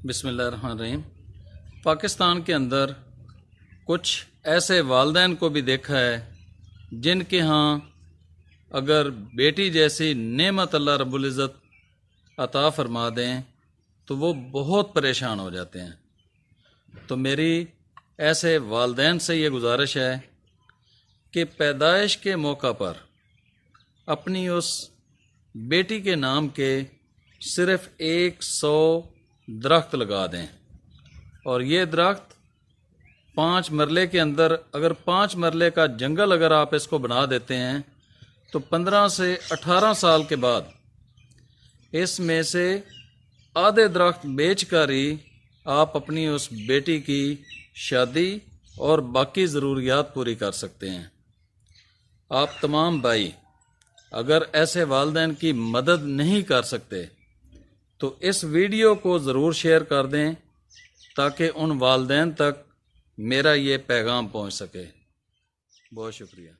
बिस्मिल्लाहिर्रहमानिर्रहीम। पाकिस्तान के अंदर कुछ ऐसे वालिदैन को भी देखा है जिनके यहाँ अगर बेटी जैसी नेमत अल्लाह रब्बुल इज़्ज़त अता फरमा दें तो वो बहुत परेशान हो जाते हैं। तो मेरी ऐसे वालिदैन से ये गुजारिश है कि पैदाइश के मौका पर अपनी उस बेटी के नाम के सिर्फ 100 दरख्त लगा दें, और ये दरख्त 5 मरले के अंदर, अगर 5 मरले का जंगल अगर आप इसको बना देते हैं तो 15 से 18 साल के बाद इसमें से आधे दरख्त बेचकर ही आप अपनी उस बेटी की शादी और बाकी ज़रूरियात पूरी कर सकते हैं। आप तमाम भाई अगर ऐसे वालिदैन की मदद नहीं कर सकते तो इस वीडियो को ज़रूर शेयर कर दें ताकि उन वालिदैन तक मेरा ये पैगाम पहुंच सके। बहुत शुक्रिया।